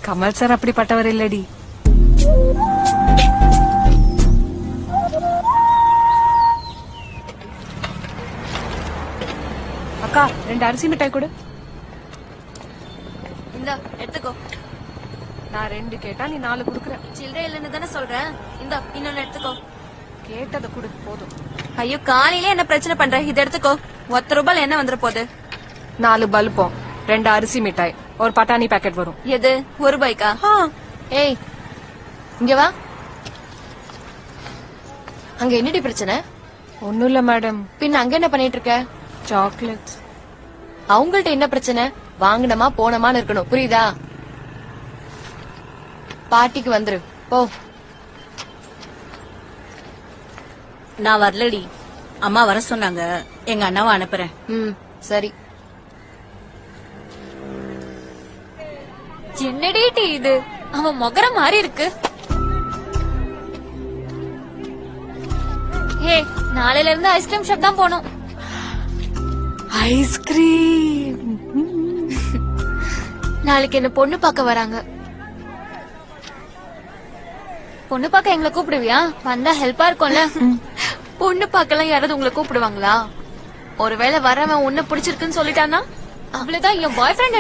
Kamal sir அப்படிப்பட்டவர் இல்லடி. அக்கா 2 அரிசி மிட்டாய் கொடு. இந்த எடுத்துக்கோ. நான் 2 கேட்டா நீ 4 குடுக்குற. சில்லறை இல்லன்னு தானே சொல்றேன். இந்த இன்னொன்னு எடுத்துக்கோ. கேட்டதை குடு போதும். ஐயோ காலையில என்ன பிரச்சனை பண்ற? இத எடுத்துக்கோ. ₹1 என்ன வந்துற போகுது? 4 பல்பம், 2 அரிசி மிட்டாய், ஒரு பட்டாணி பாக்கெட் வரும். எது ₹1? ஏய் இங்க வா. அங்க என்னடி பிரச்சனை? ஒண்ணும் இல்ல மேடம். பின்ன அங்க என்ன பண்ணிட்டு இருக்க? சாக்லேட்ஸ். அவங்கள்ட்ட என்ன பிரச்சனை? வாங்கினமா போனமான்னு இருக்கணும், புரியுதா? பார்ட்டிக்கு வந்துரு போ. நான் வரலடி, அம்மா வர சொன்னாங்க. எங்க அண்ணாவை அனுப்புறேன். ம் சரி. என்னடி டீ இது? அவன் மொகர மாதிரி இருக்கு. ஹே, நாளையில இருந்து ஐஸ்கிரீம் ஷாப் தான் போனோம். ஐஸ்கிரீம். நாளைக்கு என்ன பொண்ணு பார்க்க வராங்க. பொண்ணு பார்க்க எங்களை கூப்பிடுவியா? வந்தா ஹெல்ப்பா இருக்கும்ல. பொண்ணு பார்க்கலாம் யாராவது உங்களை கூப்பிடுவாங்களா? ஒருவேளை வரவன் உன்ன பிடிச்சிருக்குன்னு சொல்லிட்டானா அவ்வளவுதான். என் பாய் ஃப்ரெண்ட்